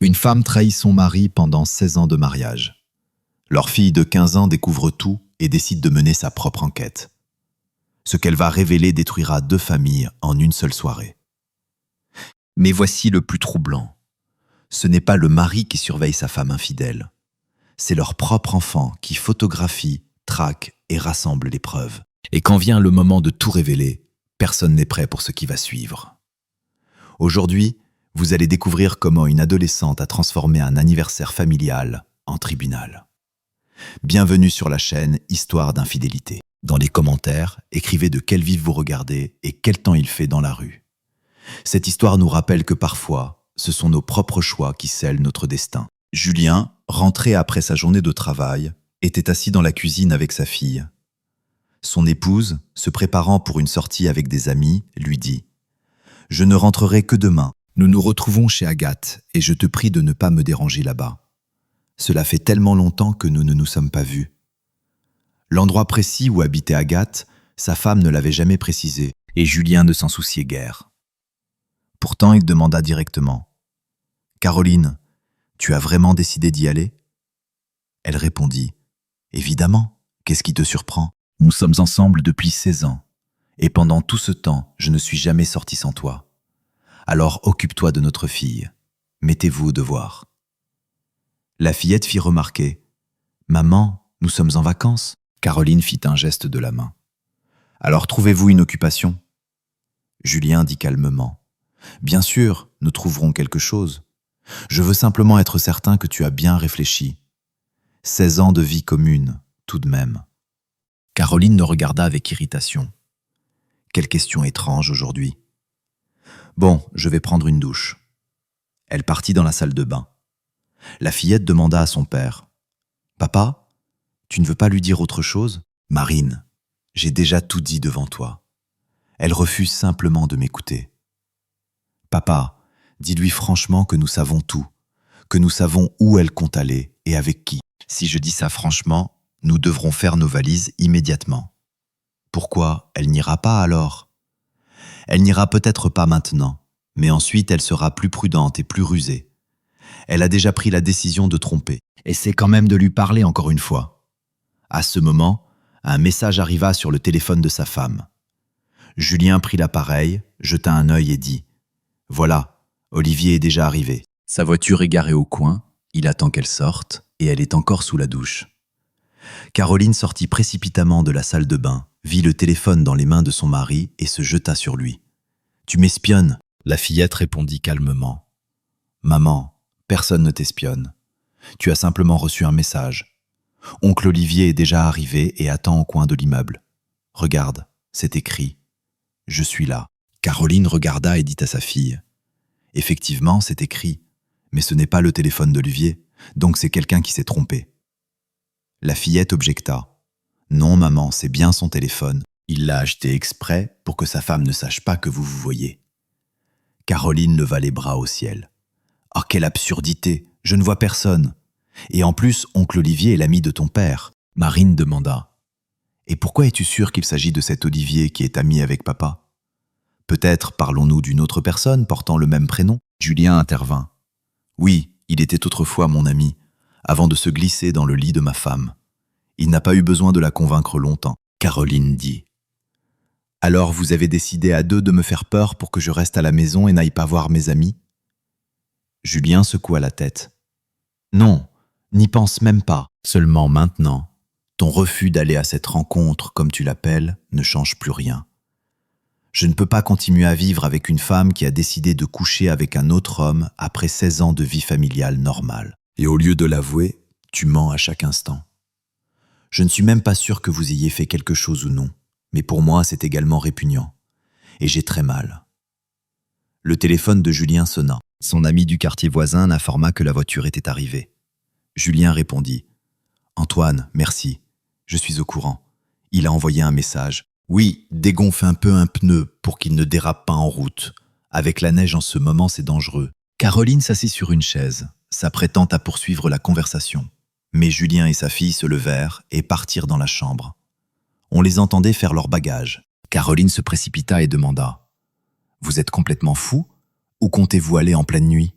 Une femme trahit son mari pendant 16 ans de mariage. Leur fille de 15 ans découvre tout et décide de mener sa propre enquête. Ce qu'elle va révéler détruira 2 familles en une seule soirée. Mais voici le plus troublant. Ce n'est pas le mari qui surveille sa femme infidèle. C'est leur propre enfant qui photographie, traque et rassemble les preuves. Et quand vient le moment de tout révéler, personne n'est prêt pour ce qui va suivre. Aujourd'hui, vous allez découvrir comment une adolescente a transformé un anniversaire familial en tribunal. Bienvenue sur la chaîne Histoire d'infidélité. Dans les commentaires, écrivez de quelle vie vous regardez et quel temps il fait dans la rue. Cette histoire nous rappelle que parfois, ce sont nos propres choix qui scellent notre destin. Julien, rentré après sa journée de travail, était assis dans la cuisine avec sa fille. Son épouse, se préparant pour une sortie avec des amis, lui dit « Je ne rentrerai que demain. Nous nous retrouvons chez Agathe et je te prie de ne pas me déranger là-bas. Cela fait tellement longtemps que nous ne nous sommes pas vus. » L'endroit précis où habitait Agathe, sa femme ne l'avait jamais précisé et Julien ne s'en souciait guère. Pourtant, il demanda directement « Caroline, tu as vraiment décidé d'y aller ?» Elle répondit « Évidemment, qu'est-ce qui te surprend ? Nous sommes ensemble depuis 16 ans, et pendant tout ce temps, je ne suis jamais sorti sans toi. Alors occupe-toi de notre fille. Mettez-vous au devoir. » La fillette fit remarquer « Maman, nous sommes en vacances. » Caroline fit un geste de la main. « Alors trouvez-vous une occupation ?» Julien dit calmement « Bien sûr, nous trouverons quelque chose. Je veux simplement être certain que tu as bien réfléchi. 16 ans de vie commune, tout de même. » Caroline le regarda avec irritation. Quelle question étrange aujourd'hui. Bon, je vais prendre une douche. Elle partit dans la salle de bain. La fillette demanda à son père « Papa, tu ne veux pas lui dire autre chose ? Marine, j'ai déjà tout dit devant toi. Elle refuse simplement de m'écouter. Papa, dis-lui franchement que nous savons tout, que nous savons où elle compte aller et avec qui. Si je dis ça franchement, nous devrons faire nos valises immédiatement. Pourquoi elle n'ira pas alors ? Elle n'ira peut-être pas maintenant, mais ensuite elle sera plus prudente et plus rusée. Elle a déjà pris la décision de tromper. Essaie quand même de lui parler encore une fois. » À ce moment, un message arriva sur le téléphone de sa femme. Julien prit l'appareil, jeta un œil et dit « Voilà, Olivier est déjà arrivé. Sa voiture est garée au coin, il attend qu'elle sorte et elle est encore sous la douche. » Caroline sortit précipitamment de la salle de bain, vit le téléphone dans les mains de son mari et se jeta sur lui. « Tu m'espionnes ?» La fillette répondit calmement. « Maman, personne ne t'espionne. Tu as simplement reçu un message. Oncle Olivier est déjà arrivé et attend au coin de l'immeuble. Regarde, c'est écrit. Je suis là. » Caroline regarda et dit à sa fille. « Effectivement, c'est écrit, mais ce n'est pas le téléphone d'Olivier, donc c'est quelqu'un qui s'est trompé. » La fillette objecta. « Non, maman, c'est bien son téléphone. Il l'a acheté exprès pour que sa femme ne sache pas que vous vous voyez. » Caroline leva les bras au ciel. « Oh, quelle absurdité! Je ne vois personne. Et en plus, oncle Olivier est l'ami de ton père. » Marine demanda. « Et pourquoi es-tu sûr qu'il s'agit de cet Olivier qui est ami avec papa ? Peut-être parlons-nous d'une autre personne portant le même prénom ?» Julien intervint. « Oui, il était autrefois mon ami, avant de se glisser dans le lit de ma femme. Il n'a pas eu besoin de la convaincre longtemps. » Caroline dit. « Alors vous avez décidé à 2 de me faire peur pour que je reste à la maison et n'aille pas voir mes amis ?» Julien secoua la tête. « Non, n'y pense même pas. Seulement maintenant, ton refus d'aller à cette rencontre, comme tu l'appelles, ne change plus rien. Je ne peux pas continuer à vivre avec une femme qui a décidé de coucher avec un autre homme après 16 ans de vie familiale normale. Et au lieu de l'avouer, tu mens à chaque instant. Je ne suis même pas sûr que vous ayez fait quelque chose ou non, mais pour moi c'est également répugnant. Et j'ai très mal. » Le téléphone de Julien sonna. Son ami du quartier voisin l'informa que la voiture était arrivée. Julien répondit « Antoine, merci, je suis au courant. Il a envoyé un message. Oui, dégonfle un peu un pneu pour qu'il ne dérape pas en route. Avec la neige en ce moment, c'est dangereux. » Caroline s'assit sur une chaise, s'apprêtant à poursuivre la conversation. Mais Julien et sa fille se levèrent et partirent dans la chambre. On les entendait faire leurs bagages. Caroline se précipita et demanda « Vous êtes complètement fou ? Où comptez-vous aller en pleine nuit ?»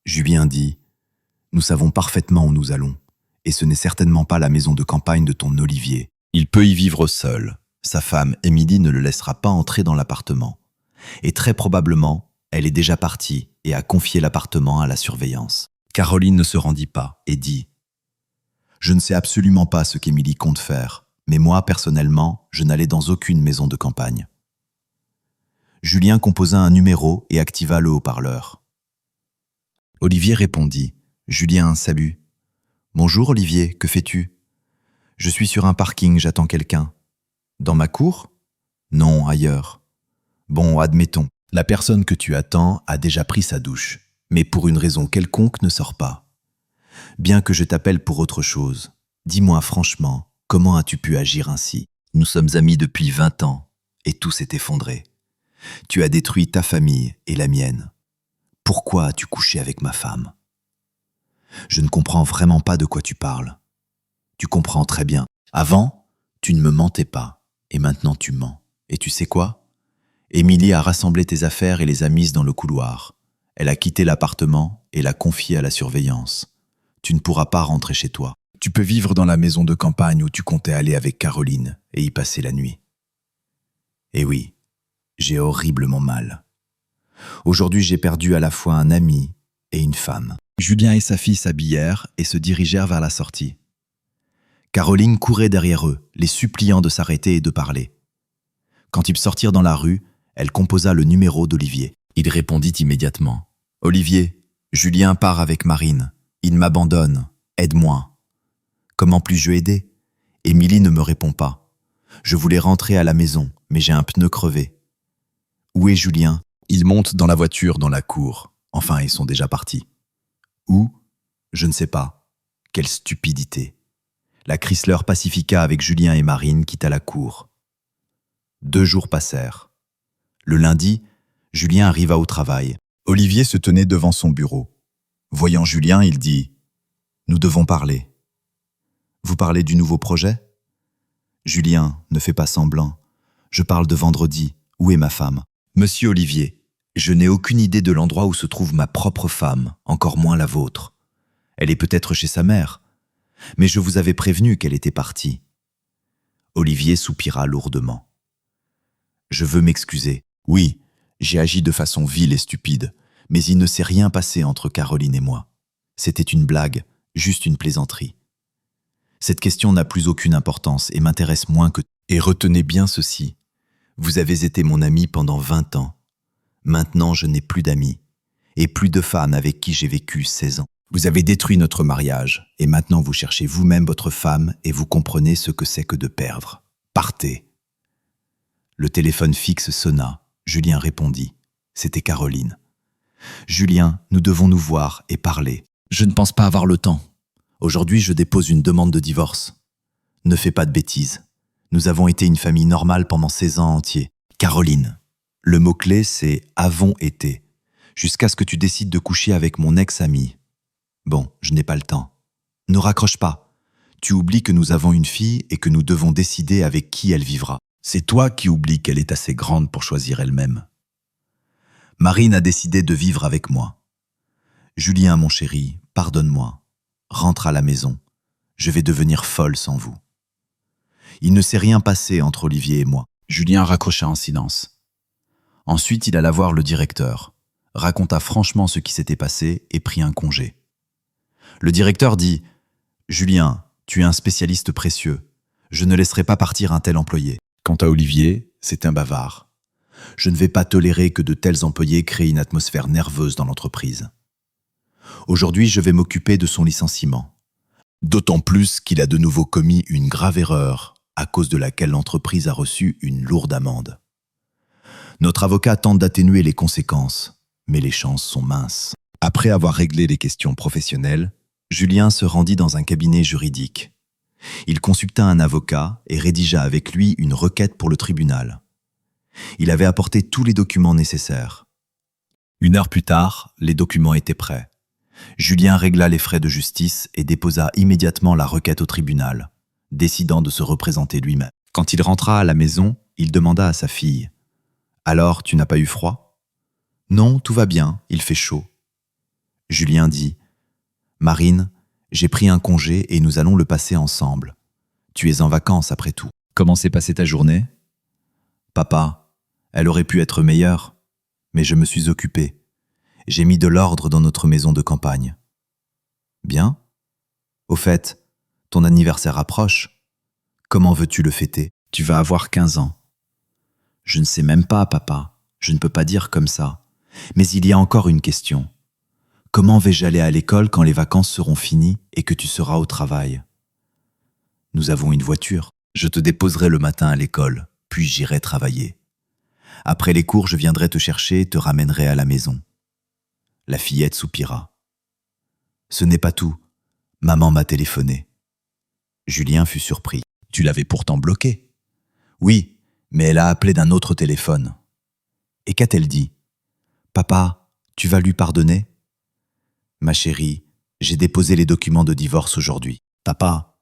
Julien dit « Nous savons parfaitement où nous allons, et ce n'est certainement pas la maison de campagne de ton Olivier. Il peut y vivre seul. Sa femme, Émilie, ne le laissera pas entrer dans l'appartement. Et très probablement, elle est déjà partie et a confié l'appartement à la surveillance. » Caroline ne se rendit pas et dit « Je ne sais absolument pas ce qu'Émilie compte faire, mais moi, personnellement, je n'allais dans aucune maison de campagne. » Julien composa un numéro et activa le haut-parleur. Olivier répondit « Julien, salut. »« Bonjour Olivier, que fais-tu ? » ?»« Je suis sur un parking, j'attends quelqu'un. »« Dans ma cour ? » ?»« Non, ailleurs. »« Bon, admettons. La personne que tu attends a déjà pris sa douche, mais pour une raison quelconque ne sort pas. Bien que je t'appelle pour autre chose, dis-moi franchement, comment as-tu pu agir ainsi ? Nous sommes amis depuis 20 ans, et tout s'est effondré. Tu as détruit ta famille et la mienne. Pourquoi as-tu couché avec ma femme ? Je ne comprends vraiment pas de quoi tu parles. Tu comprends très bien. Avant, tu ne me mentais pas, et maintenant tu mens. Et tu sais quoi ? Émilie a rassemblé tes affaires et les a mises dans le couloir. Elle a quitté l'appartement et l'a confié à la surveillance. Tu ne pourras pas rentrer chez toi. Tu peux vivre dans la maison de campagne où tu comptais aller avec Caroline et y passer la nuit. Et oui, j'ai horriblement mal. Aujourd'hui, j'ai perdu à la fois un ami et une femme. Julien et sa fille s'habillèrent et se dirigèrent vers la sortie. Caroline courait derrière eux, les suppliant de s'arrêter et de parler. Quand ils sortirent dans la rue, elle composa le numéro d'Olivier. Il répondit immédiatement. « Olivier, Julien part avec Marine. Il m'abandonne. Aide-moi. » Comment puis-je aider ? Émilie ne me répond pas. Je voulais rentrer à la maison, mais j'ai un pneu crevé. Où est Julien ? Ils montent dans la voiture dans la cour. Enfin, ils sont déjà partis. Où ? Je ne sais pas. Quelle stupidité. La Chrysler Pacifica avec Julien et Marine quitta la cour. 2 jours passèrent. Le lundi, Julien arriva au travail. Olivier se tenait devant son bureau. Voyant Julien, il dit « Nous devons parler. »« Vous parlez du nouveau projet ? » ?»« Julien, ne fais pas semblant. Je parle de vendredi. Où est ma femme ? » ?»« Monsieur Olivier, je n'ai aucune idée de l'endroit où se trouve ma propre femme, encore moins la vôtre. Elle est peut-être chez sa mère. Mais je vous avais prévenu qu'elle était partie. » Olivier soupira lourdement. « Je veux m'excuser. Oui, j'ai agi de façon vile et stupide, mais il ne s'est rien passé entre Caroline et moi. C'était une blague, juste une plaisanterie. Cette question n'a plus aucune importance et m'intéresse moins que... Et retenez bien ceci. Vous avez été mon ami pendant 20 ans. Maintenant, je n'ai plus d'amis et plus de femme avec qui j'ai vécu 16 ans. Vous avez détruit notre mariage et maintenant vous cherchez vous-même votre femme et vous comprenez ce que c'est que de perdre. Partez. » Le téléphone fixe sonna. Julien répondit. C'était Caroline. « Julien, nous devons nous voir et parler. Je ne pense pas avoir le temps. Aujourd'hui, je dépose une demande de divorce. Ne fais pas de bêtises. Nous avons été une famille normale pendant 16 ans entiers. Caroline. Le mot-clé, c'est « avons été », jusqu'à ce que tu décides de coucher avec mon ex-ami. Bon, je n'ai pas le temps. Ne raccroche pas. Tu oublies que nous avons une fille et que nous devons décider avec qui elle vivra. C'est toi qui oublies qu'elle est assez grande pour choisir elle-même. Marine a décidé de vivre avec moi. Julien, mon chéri, pardonne-moi. Rentre à la maison. Je vais devenir folle sans vous. » Il ne s'est rien passé entre Olivier et moi. Julien raccrocha en silence. Ensuite, il alla voir le directeur, raconta franchement ce qui s'était passé et prit un congé. Le directeur dit « Julien, tu es un spécialiste précieux. Je ne laisserai pas partir un tel employé. Quant à Olivier, c'est un bavard. Je ne vais pas tolérer que de tels employés créent une atmosphère nerveuse dans l'entreprise. Aujourd'hui, je vais m'occuper de son licenciement. D'autant plus qu'il a de nouveau commis une grave erreur, à cause de laquelle l'entreprise a reçu une lourde amende. Notre avocat tente d'atténuer les conséquences, mais les chances sont minces. » Après avoir réglé les questions professionnelles, Julien se rendit dans un cabinet juridique. Il consulta un avocat et rédigea avec lui une requête pour le tribunal. Il avait apporté tous les documents nécessaires. 1 heure plus tard, les documents étaient prêts. Julien régla les frais de justice et déposa immédiatement la requête au tribunal, décidant de se représenter lui-même. Quand il rentra à la maison, il demanda à sa fille « Alors, tu n'as pas eu froid ?»« Non, tout va bien, il fait chaud. » Julien dit « Marine, j'ai pris un congé et nous allons le passer ensemble. Tu es en vacances après tout. Comment s'est passée ta journée ?»« Papa, elle aurait pu être meilleure, mais je me suis occupé. J'ai mis de l'ordre dans notre maison de campagne. » « Bien. Au fait, ton anniversaire approche. Comment veux-tu le fêter ? Tu vas avoir 15 ans. » « Je ne sais même pas, papa. Je ne peux pas dire comme ça. Mais il y a encore une question. Comment vais-je aller à l'école quand les vacances seront finies et que tu seras au travail ? Nous avons une voiture. Je te déposerai le matin à l'école, puis j'irai travailler. Après les cours, je viendrai te chercher et te ramènerai à la maison. La fillette soupira. Ce n'est pas tout. Maman m'a téléphoné. Julien fut surpris. Tu l'avais pourtant bloqué. Oui, mais elle a appelé d'un autre téléphone. Et qu'a-t-elle dit ? Papa, tu vas lui pardonner ? Ma chérie, j'ai déposé les documents de divorce aujourd'hui. Papa,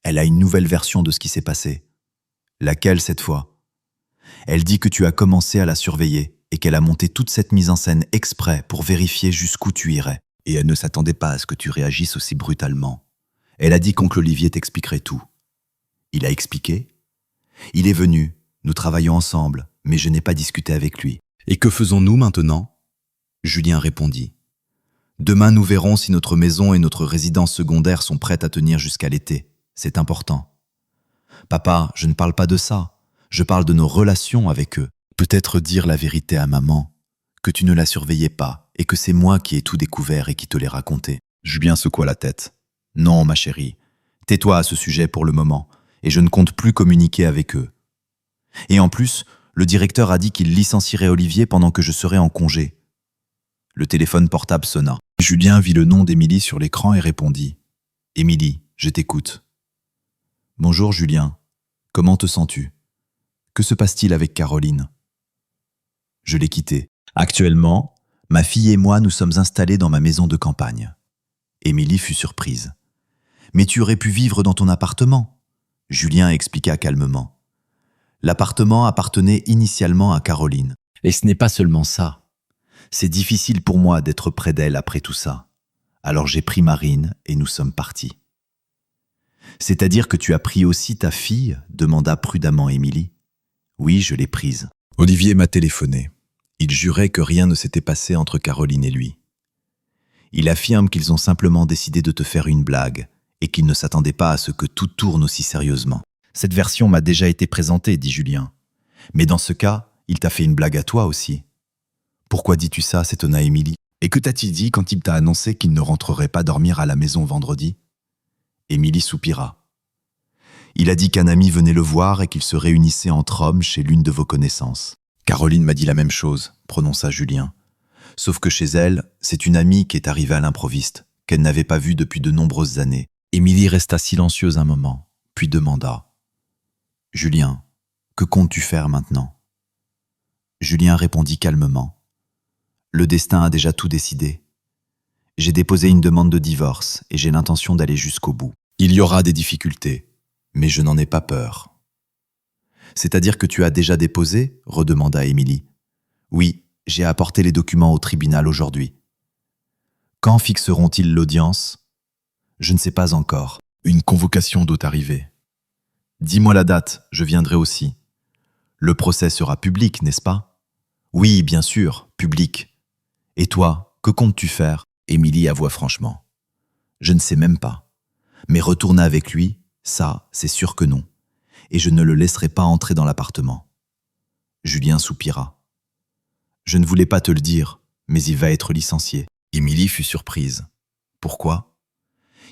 elle a une nouvelle version de ce qui s'est passé. Laquelle cette fois ? Elle dit que tu as commencé à la surveiller et qu'elle a monté toute cette mise en scène exprès pour vérifier jusqu'où tu irais. Et elle ne s'attendait pas à ce que tu réagisses aussi brutalement. Elle a dit qu'oncle Olivier t'expliquerait tout. Il a expliqué ? Il est venu, nous travaillons ensemble, mais je n'ai pas discuté avec lui. Et que faisons-nous maintenant ? Julien répondit. Demain, nous verrons si notre maison et notre résidence secondaire sont prêtes à tenir jusqu'à l'été. C'est important. Papa, je ne parle pas de ça. Je parle de nos relations avec eux. Peut-être dire la vérité à maman, que tu ne la surveillais pas et que c'est moi qui ai tout découvert et qui te l'ai raconté. Julien secoua la tête. Non, ma chérie. Tais-toi à ce sujet pour le moment et je ne compte plus communiquer avec eux. Et en plus, le directeur a dit qu'il licencierait Olivier pendant que je serais en congé. Le téléphone portable sonna. Julien vit le nom d'Émilie sur l'écran et répondit. « Émilie, je t'écoute. »« Bonjour Julien, comment te sens-tu ? Que se passe-t-il avec Caroline ?»« Je l'ai quittée. Actuellement, ma fille et moi nous sommes installés dans ma maison de campagne. » Émilie fut surprise. « Mais tu aurais pu vivre dans ton appartement ?» Julien expliqua calmement. L'appartement appartenait initialement à Caroline. Et ce n'est pas seulement ça. C'est difficile pour moi d'être près d'elle après tout ça. Alors j'ai pris Marine et nous sommes partis. « C'est-à-dire que tu as pris aussi ta fille ?» demanda prudemment Émilie. « Oui, je l'ai prise. » Olivier m'a téléphoné. Il jurait que rien ne s'était passé entre Caroline et lui. Il affirme qu'ils ont simplement décidé de te faire une blague et qu'ils ne s'attendaient pas à ce que tout tourne aussi sérieusement. « Cette version m'a déjà été présentée, dit Julien. Mais dans ce cas, il t'a fait une blague à toi aussi. » « Pourquoi dis-tu ça ?» s'étonna Émilie. « Et que t'a-t-il dit quand il t'a annoncé qu'il ne rentrerait pas dormir à la maison vendredi ?» Émilie soupira. « Il a dit qu'un ami venait le voir et qu'ils se réunissaient entre hommes chez l'une de vos connaissances. »« Caroline m'a dit la même chose, » prononça Julien. « Sauf que chez elle, c'est une amie qui est arrivée à l'improviste, qu'elle n'avait pas vue depuis de nombreuses années. » Émilie resta silencieuse un moment, puis demanda. « Julien, que comptes-tu faire maintenant ?» Julien répondit calmement. Le destin a déjà tout décidé. J'ai déposé une demande de divorce et j'ai l'intention d'aller jusqu'au bout. Il y aura des difficultés, mais je n'en ai pas peur. C'est-à-dire que tu as déjà déposé ? Redemanda Émilie. Oui, j'ai apporté les documents au tribunal aujourd'hui. Quand fixeront-ils l'audience ? Je ne sais pas encore. Une convocation doit arriver. Dis-moi la date, je viendrai aussi. Le procès sera public, n'est-ce pas ? Oui, bien sûr, public. Et toi, que comptes-tu faire ? Émilie avoua franchement. Je ne sais même pas. Mais retourner avec lui, ça, c'est sûr que non. Et je ne le laisserai pas entrer dans l'appartement. Julien soupira. Je ne voulais pas te le dire, mais il va être licencié. Émilie fut surprise. Pourquoi ?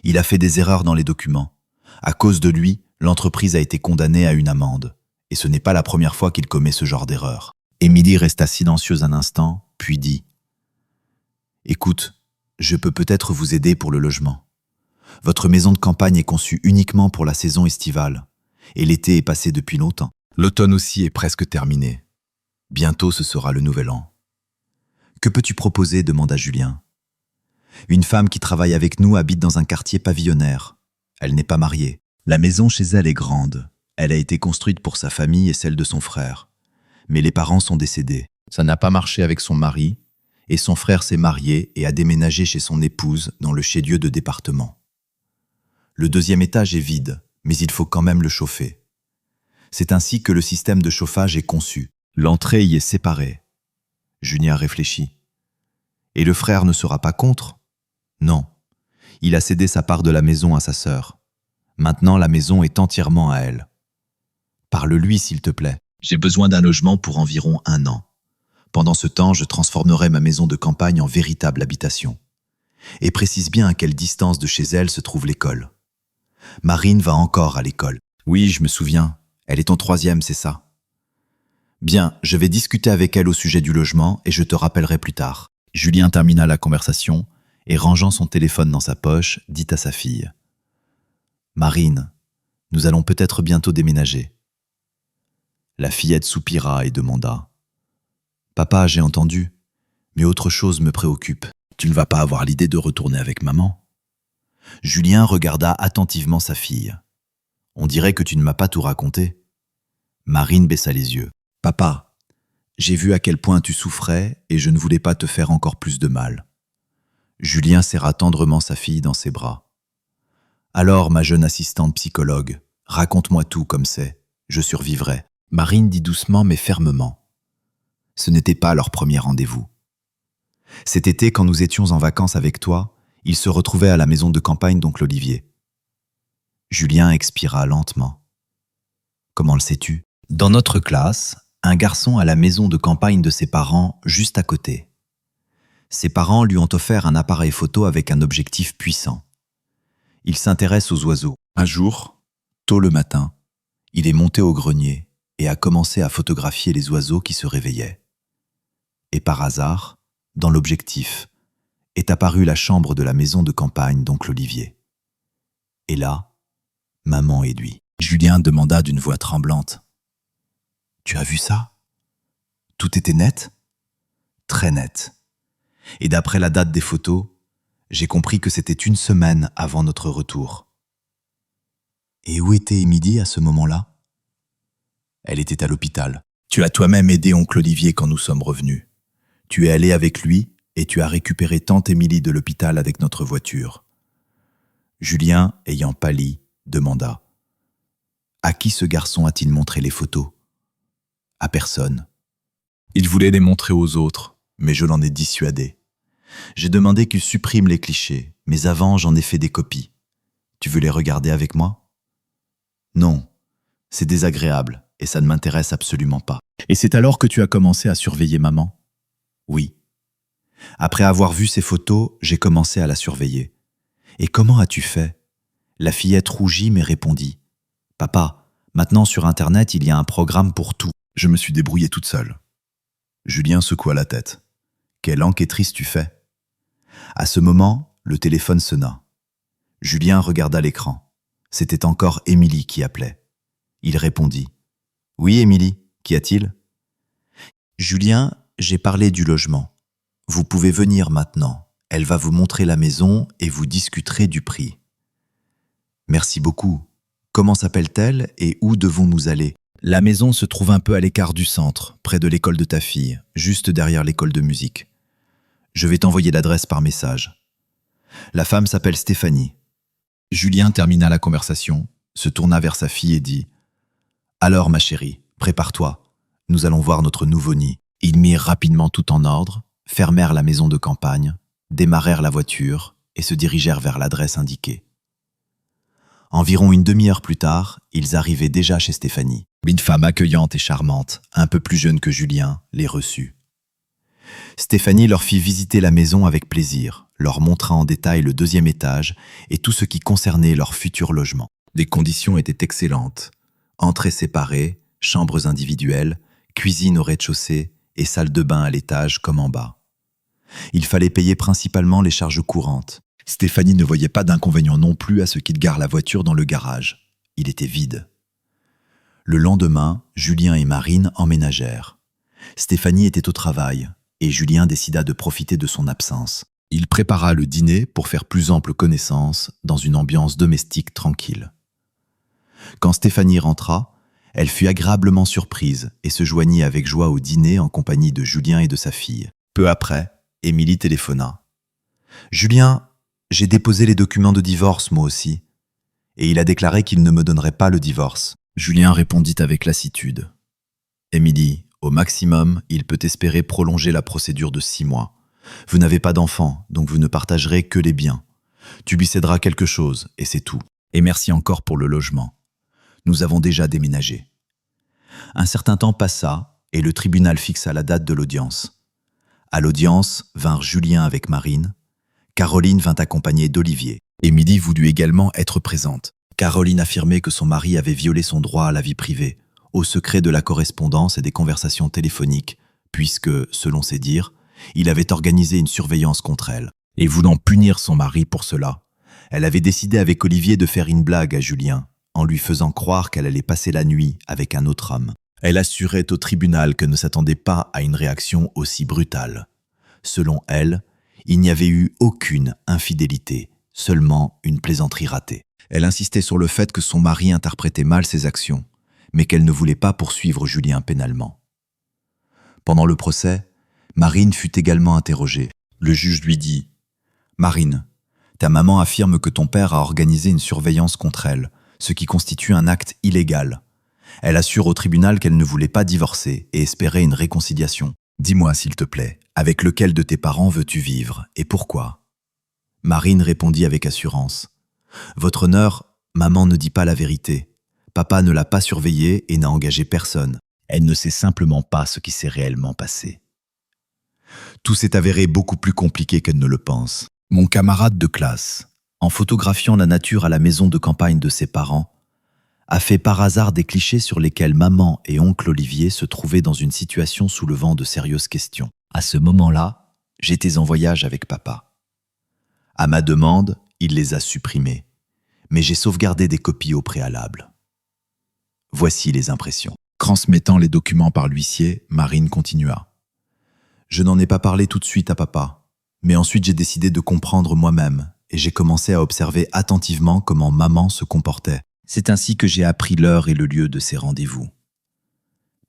Il a fait des erreurs dans les documents. À cause de lui, l'entreprise a été condamnée à une amende. Et ce n'est pas la première fois qu'il commet ce genre d'erreur. Émilie resta silencieuse un instant, puis dit « Écoute, je peux peut-être vous aider pour le logement. Votre maison de campagne est conçue uniquement pour la saison estivale, et l'été est passé depuis longtemps. L'automne aussi est presque terminé. Bientôt ce sera le nouvel an. Que peux-tu proposer ? Demanda Julien. Une femme qui travaille avec nous habite dans un quartier pavillonnaire. Elle n'est pas mariée. La maison chez elle est grande. Elle a été construite pour sa famille et celle de son frère. Mais les parents sont décédés. Ça n'a pas marché avec son mari, et son frère s'est marié et a déménagé chez son épouse dans le chef-lieu de département. Le deuxième étage est vide, mais il faut quand même le chauffer. C'est ainsi que le système de chauffage est conçu. L'entrée y est séparée. Julien réfléchit. Et le frère ne sera pas contre ? Non. Il a cédé sa part de la maison à sa sœur. Maintenant, la maison est entièrement à elle. Parle-lui, s'il te plaît. J'ai besoin d'un logement pour environ 1 an. Pendant ce temps, je transformerai ma maison de campagne en véritable habitation. Et précise bien à quelle distance de chez elle se trouve l'école. Marine va encore à l'école. Oui, je me souviens. Elle est en 3e, c'est ça. Bien, je vais discuter avec elle au sujet du logement et je te rappellerai plus tard. Julien termina la conversation et, rangeant son téléphone dans sa poche, dit à sa fille : Marine, nous allons peut-être bientôt déménager. La fillette soupira et demanda : Papa, j'ai entendu, mais autre chose me préoccupe. Tu ne vas pas avoir l'idée de retourner avec maman ? Julien regarda attentivement sa fille. On dirait que tu ne m'as pas tout raconté. Marine baissa les yeux. Papa, j'ai vu à quel point tu souffrais et je ne voulais pas te faire encore plus de mal. Julien serra tendrement sa fille dans ses bras. Alors, ma jeune assistante psychologue, raconte-moi tout comme c'est. Je survivrai. Marine dit doucement mais fermement. Ce n'était pas leur premier rendez-vous. Cet été, quand nous étions en vacances avec toi, ils se retrouvaient à la maison de campagne d'oncle Olivier. Julien expira lentement. Comment le sais-tu ? Dans notre classe, un garçon a la maison de campagne de ses parents juste à côté. Ses parents lui ont offert un appareil photo avec un objectif puissant. Il s'intéresse aux oiseaux. Un jour, tôt le matin, il est monté au grenier et a commencé à photographier les oiseaux qui se réveillaient. Et par hasard, dans l'objectif, est apparue la chambre de la maison de campagne d'oncle Olivier. Et là, maman et lui. Julien demanda d'une voix tremblante : Tu as vu ça ? Tout était net ? Très net. Et d'après la date des photos, j'ai compris que c'était 1 semaine avant notre retour. Et où était Émilie à ce moment-là ? Elle était à l'hôpital. Tu as toi-même aidé oncle Olivier quand nous sommes revenus. Tu es allé avec lui et tu as récupéré tante Émilie de l'hôpital avec notre voiture. Julien, ayant pâli, demanda : À qui ce garçon a-t-il montré les photos ? À personne. Il voulait les montrer aux autres, mais je l'en ai dissuadé. J'ai demandé qu'il supprime les clichés, mais avant j'en ai fait des copies. Tu veux les regarder avec moi ? Non, c'est désagréable et ça ne m'intéresse absolument pas. Et c'est alors que tu as commencé à surveiller maman ? Oui. Après avoir vu ces photos, j'ai commencé à la surveiller. Et comment as-tu fait ? La fillette rougit mais répondit : Papa, maintenant sur Internet, il y a un programme pour tout. Je me suis débrouillée toute seule. Julien secoua la tête. Quelle enquêtrice tu fais ? À ce moment, le téléphone sonna. Julien regarda l'écran. C'était encore Émilie qui appelait. Il répondit : Oui, Émilie, qu'y a-t-il ? Julien, j'ai parlé du logement. Vous pouvez venir maintenant. Elle va vous montrer la maison et vous discuterez du prix. Merci beaucoup. Comment s'appelle-t-elle et où devons-nous aller ? La maison se trouve un peu à l'écart du centre, près de l'école de ta fille, juste derrière l'école de musique. Je vais t'envoyer l'adresse par message. La femme s'appelle Stéphanie. Julien termina la conversation, se tourna vers sa fille et dit : Alors, ma chérie, prépare-toi. Nous allons voir notre nouveau nid. Ils mirent rapidement tout en ordre, fermèrent la maison de campagne, démarrèrent la voiture et se dirigèrent vers l'adresse indiquée. Environ une demi-heure plus tard, ils arrivaient déjà chez Stéphanie. Une femme accueillante et charmante, un peu plus jeune que Julien, les reçut. Stéphanie leur fit visiter la maison avec plaisir, leur montra en détail le 2e étage et tout ce qui concernait leur futur logement. Les conditions étaient excellentes. Entrées séparées, chambres individuelles, cuisine au rez-de-chaussée et salle de bain à l'étage comme en bas. Il fallait payer principalement les charges courantes. Stéphanie ne voyait pas d'inconvénient non plus à ce qu'ils garent la voiture dans le garage. Il était vide. Le lendemain, Julien et Marine emménagèrent. Stéphanie était au travail et Julien décida de profiter de son absence. Il prépara le dîner pour faire plus ample connaissance dans une ambiance domestique tranquille. Quand Stéphanie rentra, elle fut agréablement surprise et se joignit avec joie au dîner en compagnie de Julien et de sa fille. Peu après, Émilie téléphona. « Julien, j'ai déposé les documents de divorce, moi aussi. Et il a déclaré qu'il ne me donnerait pas le divorce. » Julien répondit avec lassitude. « Émilie, au maximum, il peut espérer prolonger la procédure de 6 mois. Vous n'avez pas d'enfant, donc vous ne partagerez que les biens. Tu lui céderas quelque chose, et c'est tout. Et merci encore pour le logement. Nous avons déjà déménagé. » Un certain temps passa, et le tribunal fixa la date de l'audience. À l'audience vinrent Julien avec Marine. Caroline vint accompagnée d'Olivier. Émilie voulut également être présente. Caroline affirmait que son mari avait violé son droit à la vie privée, au secret de la correspondance et des conversations téléphoniques, puisque, selon ses dires, il avait organisé une surveillance contre elle. Et voulant punir son mari pour cela, elle avait décidé avec Olivier de faire une blague à Julien, en lui faisant croire qu'elle allait passer la nuit avec un autre homme. Elle assurait au tribunal qu'elle ne s'attendait pas à une réaction aussi brutale. Selon elle, il n'y avait eu aucune infidélité, seulement une plaisanterie ratée. Elle insistait sur le fait que son mari interprétait mal ses actions, mais qu'elle ne voulait pas poursuivre Julien pénalement. Pendant le procès, Marine fut également interrogée. Le juge lui dit « Marine, ta maman affirme que ton père a organisé une surveillance contre elle, ce qui constitue un acte illégal. Elle assure au tribunal qu'elle ne voulait pas divorcer et espérait une réconciliation. Dis-moi, s'il te plaît, avec lequel de tes parents veux-tu vivre et pourquoi ?» Marine répondit avec assurance. « Votre honneur, maman ne dit pas la vérité. Papa ne l'a pas surveillée et n'a engagé personne. Elle ne sait simplement pas ce qui s'est réellement passé. » Tout s'est avéré beaucoup plus compliqué qu'elle ne le pense. Mon camarade de classe, en photographiant la nature à la maison de campagne de ses parents, a fait par hasard des clichés sur lesquels maman et oncle Olivier se trouvaient dans une situation soulevant de sérieuses questions. À ce moment-là, j'étais en voyage avec papa. À ma demande, il les a supprimés, mais j'ai sauvegardé des copies au préalable. Voici les impressions. Transmettant les documents par l'huissier, Marine continua. Je n'en ai pas parlé tout de suite à papa, mais ensuite j'ai décidé de comprendre moi-même et j'ai commencé à observer attentivement comment maman se comportait. C'est ainsi que j'ai appris l'heure et le lieu de ces rendez-vous.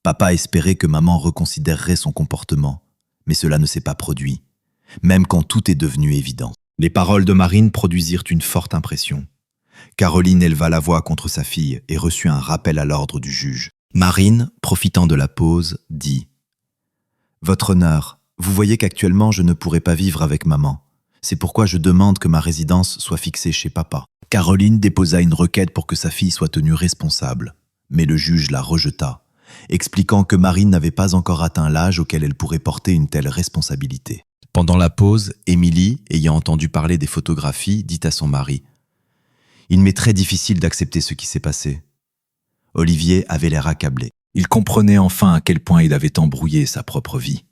Papa espérait que maman reconsidérerait son comportement, mais cela ne s'est pas produit, même quand tout est devenu évident. Les paroles de Marine produisirent une forte impression. Caroline éleva la voix contre sa fille et reçut un rappel à l'ordre du juge. Marine, profitant de la pause, dit « Votre honneur, vous voyez qu'actuellement je ne pourrai pas vivre avec maman. C'est pourquoi je demande que ma résidence soit fixée chez papa. » Caroline déposa une requête pour que sa fille soit tenue responsable, mais le juge la rejeta, expliquant que Marine n'avait pas encore atteint l'âge auquel elle pourrait porter une telle responsabilité. Pendant la pause, Émilie, ayant entendu parler des photographies, dit à son mari « Il m'est très difficile d'accepter ce qui s'est passé. » Olivier avait l'air accablé. Il comprenait enfin à quel point il avait embrouillé sa propre vie.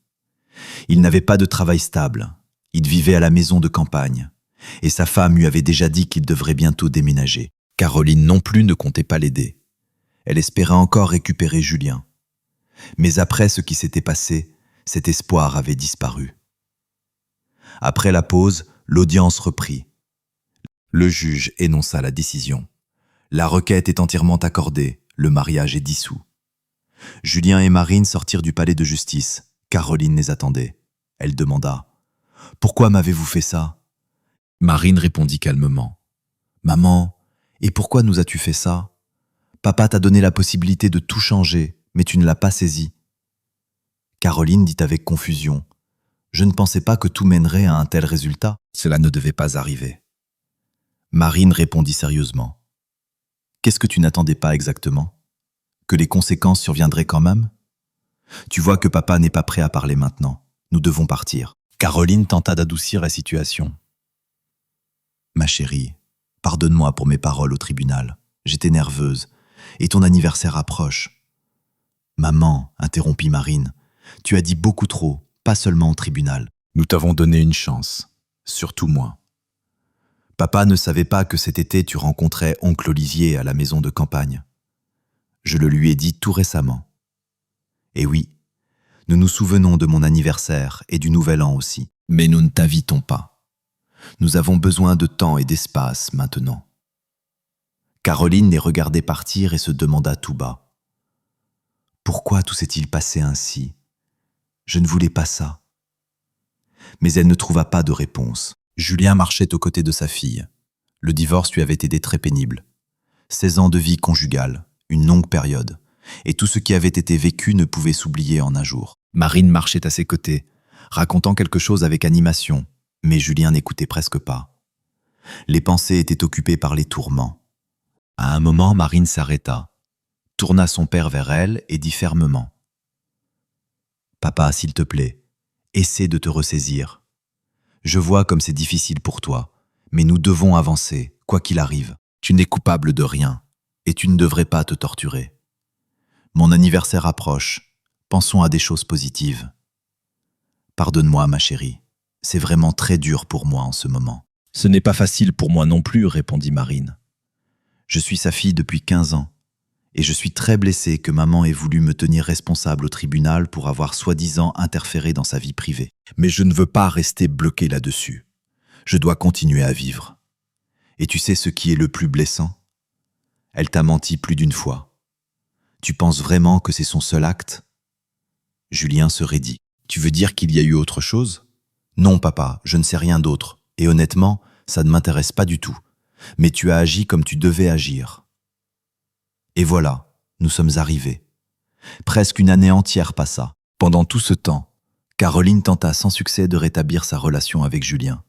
Il n'avait pas de travail stable. Il vivait à la maison de campagne. Et sa femme lui avait déjà dit qu'il devrait bientôt déménager. Caroline non plus ne comptait pas l'aider. Elle espérait encore récupérer Julien. Mais après ce qui s'était passé, cet espoir avait disparu. Après la pause, l'audience reprit. Le juge énonça la décision. La requête est entièrement accordée, le mariage est dissous. Julien et Marine sortirent du palais de justice. Caroline les attendait. Elle demanda « Pourquoi m'avez-vous fait ça ?» Marine répondit calmement. « Maman, et pourquoi nous as-tu fait ça? Papa t'a donné la possibilité de tout changer, mais tu ne l'as pas saisi. » Caroline dit avec confusion. « Je ne pensais pas que tout mènerait à un tel résultat. Cela ne devait pas arriver. » Marine répondit sérieusement. « Qu'est-ce que tu n'attendais pas exactement? Que les conséquences surviendraient quand même? Tu vois que papa n'est pas prêt à parler maintenant. Nous devons partir. » Caroline tenta d'adoucir la situation. « Ma chérie, pardonne-moi pour mes paroles au tribunal. J'étais nerveuse, et ton anniversaire approche. »« Maman, interrompit Marine, tu as dit beaucoup trop, pas seulement au tribunal. Nous t'avons donné une chance, surtout moi. Papa ne savait pas que cet été tu rencontrais oncle Olivier à la maison de campagne. Je le lui ai dit tout récemment. Et oui, nous nous souvenons de mon anniversaire et du nouvel an aussi, mais nous ne t'invitons pas. Nous avons besoin de temps et d'espace maintenant. » Caroline les regardait partir et se demanda tout bas. « Pourquoi tout s'est-il passé ainsi? Je ne voulais pas ça. » Mais elle ne trouva pas de réponse. Julien marchait aux côtés de sa fille. Le divorce lui avait été très pénible. 16 ans de vie conjugale, une longue période, et tout ce qui avait été vécu ne pouvait s'oublier en un jour. Marine marchait à ses côtés, racontant quelque chose avec animation, mais Julien n'écoutait presque pas. Les pensées étaient occupées par les tourments. À un moment, Marine s'arrêta, tourna son père vers elle et dit fermement : « Papa, s'il te plaît, essaie de te ressaisir. Je vois comme c'est difficile pour toi, mais nous devons avancer, quoi qu'il arrive. Tu n'es coupable de rien, et tu ne devrais pas te torturer. Mon anniversaire approche, pensons à des choses positives. Pardonne-moi, ma chérie, c'est vraiment très dur pour moi en ce moment. » « Ce n'est pas facile pour moi non plus, » répondit Marine. « Je suis sa fille depuis 15 ans, et je suis très blessée que maman ait voulu me tenir responsable au tribunal pour avoir soi-disant interféré dans sa vie privée. Mais je ne veux pas rester bloqué là-dessus. Je dois continuer à vivre. Et tu sais ce qui est le plus blessant ? Elle t'a menti plus d'une fois. Tu penses vraiment que c'est son seul acte ? » Julien se raidit. « Tu veux dire qu'il y a eu autre chose ? » ?»« Non, papa, je ne sais rien d'autre. Et honnêtement, ça ne m'intéresse pas du tout. Mais tu as agi comme tu devais agir. » Et voilà, nous sommes arrivés. Presque une année entière passa. Pendant tout ce temps, Caroline tenta sans succès de rétablir sa relation avec Julien.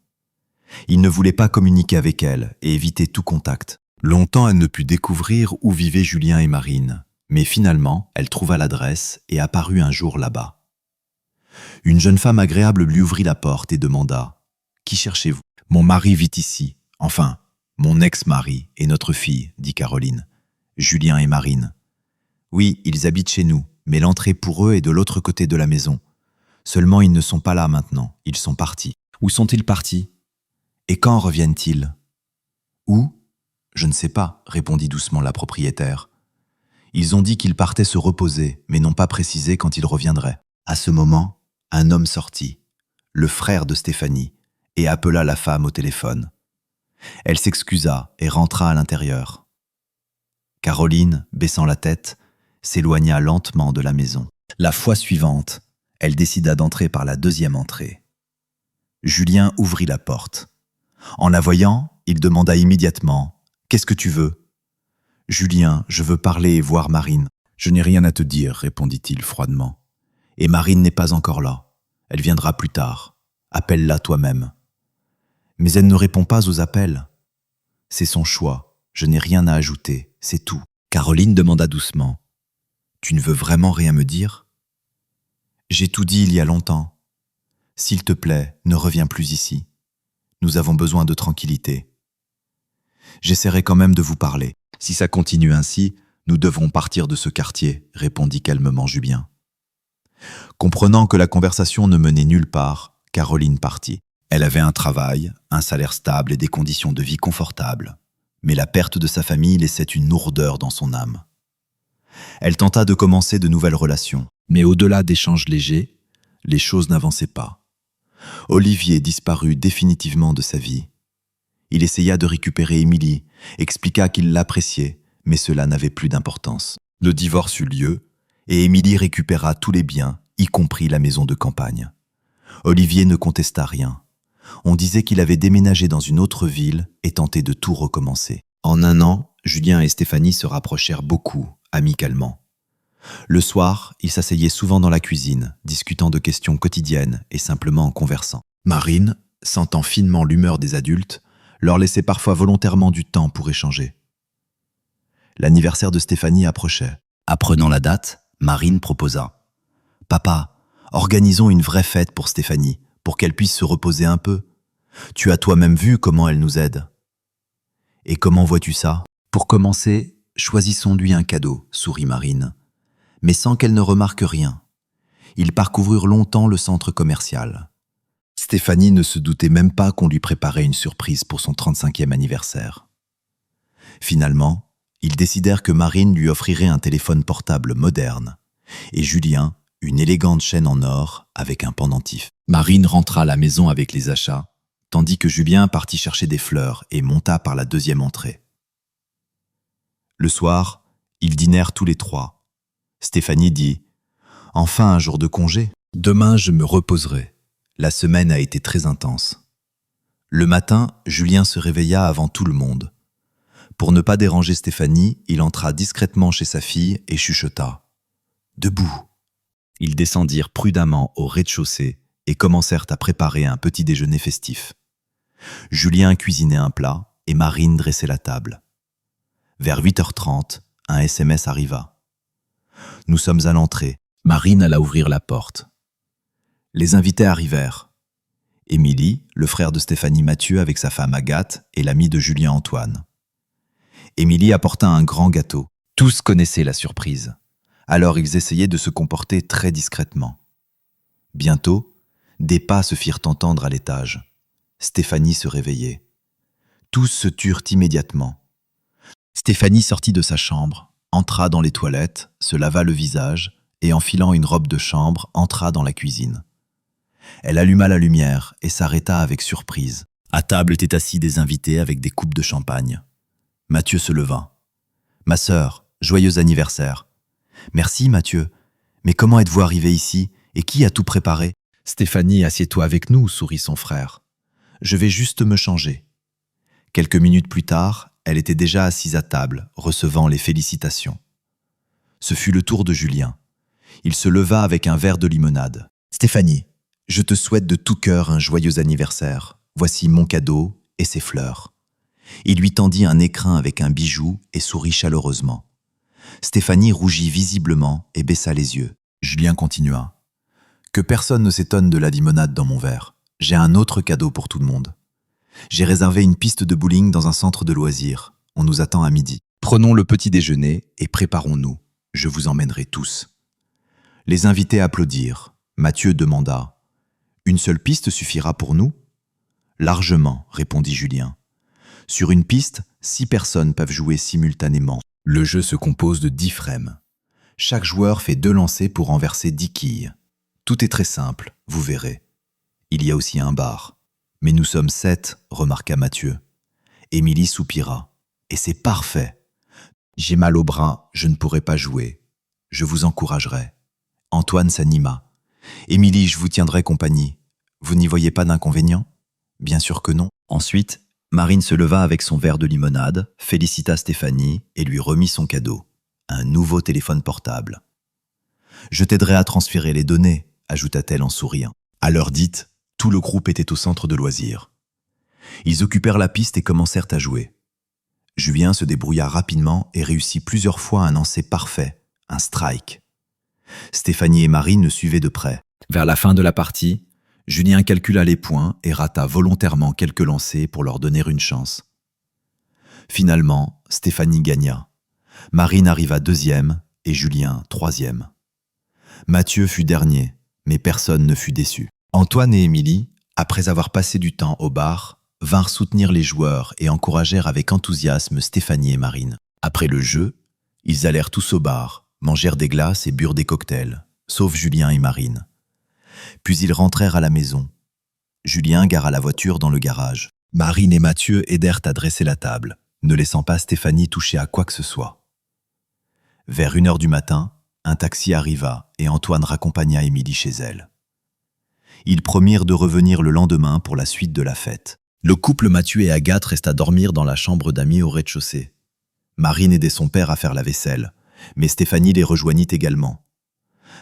Il ne voulait pas communiquer avec elle et éviter tout contact. Longtemps, elle ne put découvrir où vivaient Julien et Marine. Mais finalement, elle trouva l'adresse et apparut un jour là-bas. Une jeune femme agréable lui ouvrit la porte et demanda : « Qui cherchez-vous ? » ?»« Mon mari vit ici. Enfin, mon ex-mari et notre fille, » dit Caroline. « Julien et Marine. Oui, ils habitent chez nous, mais l'entrée pour eux est de l'autre côté de la maison. Seulement, ils ne sont pas là maintenant, ils sont partis. » »« Où sont-ils partis ? Et quand reviennent-ils ? » ?»« Où ? Je ne sais pas, » répondit doucement la propriétaire. « Ils ont dit qu'ils partaient se reposer, mais n'ont pas précisé quand ils reviendraient. » À ce moment, un homme sortit, le frère de Stéphanie, et appela la femme au téléphone. Elle s'excusa et rentra à l'intérieur. Caroline, baissant la tête, s'éloigna lentement de la maison. La fois suivante, elle décida d'entrer par la deuxième entrée. Julien ouvrit la porte. En la voyant, il demanda immédiatement : « Qu'est-ce que tu veux ? » ?»« Julien, je veux parler et voir Marine. »« Je n'ai rien à te dire, » répondit-il froidement. « Et Marine n'est pas encore là. Elle viendra plus tard. Appelle-la toi-même. » Mais elle ne répond pas aux appels. C'est son choix. Je n'ai rien à ajouter, c'est tout. Caroline demanda doucement : « Tu ne veux vraiment rien me dire ? » ?»« J'ai tout dit il y a longtemps. S'il te plaît, ne reviens plus ici. Nous avons besoin de tranquillité. J'essaierai quand même de vous parler. Si ça continue ainsi, nous devrons partir de ce quartier, » répondit calmement Julien. Comprenant que la conversation ne menait nulle part, Caroline partit. Elle avait un travail, un salaire stable et des conditions de vie confortables. Mais la perte de sa famille laissait une lourdeur dans son âme. Elle tenta de commencer de nouvelles relations. Mais au-delà d'échanges légers, les choses n'avançaient pas. Olivier disparut définitivement de sa vie. Il essaya de récupérer Émilie, expliqua qu'il l'appréciait, mais cela n'avait plus d'importance. Le divorce eut lieu, et Émilie récupéra tous les biens, y compris la maison de campagne. Olivier ne contesta rien. On disait qu'il avait déménagé dans une autre ville et tenté de tout recommencer. En un an, Julien et Stéphanie se rapprochèrent beaucoup, amicalement. Le soir, ils s'asseyaient souvent dans la cuisine, discutant de questions quotidiennes et simplement en conversant. Marine, sentant finement l'humeur des adultes, leur laissait parfois volontairement du temps pour échanger. L'anniversaire de Stéphanie approchait. Apprenant la date, Marine proposa : « Papa, organisons une vraie fête pour Stéphanie, pour qu'elle puisse se reposer un peu. Tu as toi-même vu comment elle nous aide. » »« Et comment vois-tu ça ? » ?»« Pour commencer, choisissons-lui un cadeau, » sourit Marine. Mais sans qu'elle ne remarque rien. Ils parcoururent longtemps le centre commercial. Stéphanie ne se doutait même pas qu'on lui préparait une surprise pour son 35e anniversaire. Finalement, ils décidèrent que Marine lui offrirait un téléphone portable moderne et Julien une élégante chaîne en or avec un pendentif. Marine rentra à la maison avec les achats, tandis que Julien partit chercher des fleurs et monta par la deuxième entrée. Le soir, ils dînèrent tous les trois. Stéphanie dit : « Enfin un jour de congé. Demain, je me reposerai. La semaine a été très intense. Le matin, Julien se réveilla avant tout le monde. Pour ne pas déranger Stéphanie, il entra discrètement chez sa fille et chuchota. « Debout !» Ils descendirent prudemment au rez-de-chaussée et commencèrent à préparer un petit déjeuner festif. Julien cuisinait un plat et Marine dressait la table. Vers 8h30, un SMS arriva. Nous sommes à l'entrée. Marine alla ouvrir la porte. Les invités arrivèrent. Émilie, le frère de Stéphanie Mathieu avec sa femme Agathe et l'ami de Julien Antoine. Émilie apporta un grand gâteau. Tous connaissaient la surprise. Alors ils essayaient de se comporter très discrètement. Bientôt, des pas se firent entendre à l'étage. Stéphanie se réveillait. Tous se turent immédiatement. Stéphanie sortit de sa chambre, entra dans les toilettes, se lava le visage et enfilant une robe de chambre, entra dans la cuisine. Elle alluma la lumière et s'arrêta avec surprise. À table étaient assis des invités avec des coupes de champagne. Mathieu se leva. « Ma sœur, joyeux anniversaire. »« Merci, Mathieu. Mais comment êtes-vous arrivé ici et qui a tout préparé ?»« Stéphanie, assieds-toi avec nous, » sourit son frère. « Je vais juste me changer. » Quelques minutes plus tard, elle était déjà assise à table, recevant les félicitations. Ce fut le tour de Julien. Il se leva avec un verre de limonade. « Stéphanie, je te souhaite de tout cœur un joyeux anniversaire. Voici mon cadeau et ces fleurs. » Il lui tendit un écrin avec un bijou et sourit chaleureusement. Stéphanie rougit visiblement et baissa les yeux. Julien continua. « Que personne ne s'étonne de la limonade dans mon verre. J'ai un autre cadeau pour tout le monde. J'ai réservé une piste de bowling dans un centre de loisirs. On nous attend à midi. Prenons le petit déjeuner et préparons-nous. Je vous emmènerai tous. » Les invités applaudirent. Mathieu demanda. « Une seule piste suffira pour nous ?»« Largement, » répondit Julien. « Sur une piste, 6 personnes peuvent jouer simultanément. Le jeu se compose de 10 frames. Chaque joueur fait 2 lancers pour renverser 10 quilles. Tout est très simple, vous verrez. Il y a aussi un bar. Mais nous sommes 7, remarqua Mathieu. Émilie soupira. Et c'est parfait. J'ai mal au bras, je ne pourrai pas jouer. Je vous encouragerai. Antoine s'anima. Émilie, je vous tiendrai compagnie. Vous n'y voyez pas d'inconvénient ? Bien sûr que non. Ensuite, Marine se leva avec son verre de limonade, félicita Stéphanie et lui remit son cadeau, un nouveau téléphone portable. « Je t'aiderai à transférer les données », ajouta-t-elle en souriant. À l'heure dite, tout le groupe était au centre de loisirs. Ils occupèrent la piste et commencèrent à jouer. Julien se débrouilla rapidement et réussit plusieurs fois un lancer parfait, un strike. Stéphanie et Marine le suivaient de près. Vers la fin de la partie, Julien calcula les points et rata volontairement quelques lancers pour leur donner une chance. Finalement, Stéphanie gagna. Marine arriva 2e et Julien 3e. Mathieu fut dernier, mais personne ne fut déçu. Antoine et Émilie, après avoir passé du temps au bar, vinrent soutenir les joueurs et encouragèrent avec enthousiasme Stéphanie et Marine. Après le jeu, ils allèrent tous au bar, mangèrent des glaces et burent des cocktails, sauf Julien et Marine. Puis ils rentrèrent à la maison. Julien gara la voiture dans le garage. Marine et Mathieu aidèrent à dresser la table, ne laissant pas Stéphanie toucher à quoi que ce soit. Vers 1h du matin, un taxi arriva et Antoine raccompagna Émilie chez elle. Ils promirent de revenir le lendemain pour la suite de la fête. Le couple Mathieu et Agathe resta dormir dans la chambre d'amis au rez-de-chaussée. Marine aidait son père à faire la vaisselle, mais Stéphanie les rejoignit également.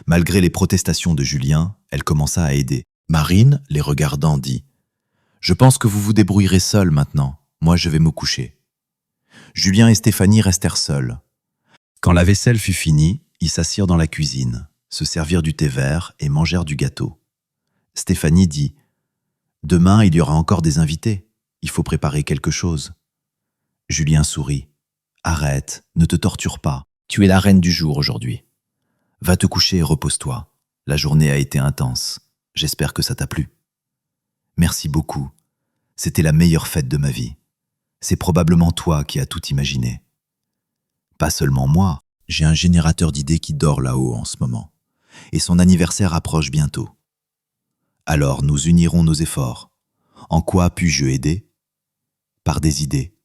Malgré les protestations de Julien, elle commença à aider. Marine, les regardant, dit « Je pense que vous vous débrouillerez seul maintenant. Moi, je vais me coucher. » Julien et Stéphanie restèrent seuls. Quand la vaisselle fut finie, ils s'assirent dans la cuisine, se servirent du thé vert et mangèrent du gâteau. Stéphanie dit « Demain, il y aura encore des invités. Il faut préparer quelque chose. » Julien sourit. « Arrête, ne te torture pas. Tu es la reine du jour aujourd'hui. Va te coucher et repose-toi. La journée a été intense. J'espère que ça t'a plu. » « Merci beaucoup. C'était la meilleure fête de ma vie. C'est probablement toi qui as tout imaginé. » « Pas seulement moi, j'ai un générateur d'idées qui dort là-haut en ce moment. Et son anniversaire approche bientôt. Alors nous unirons nos efforts. En quoi puis-je aider ? Par des idées.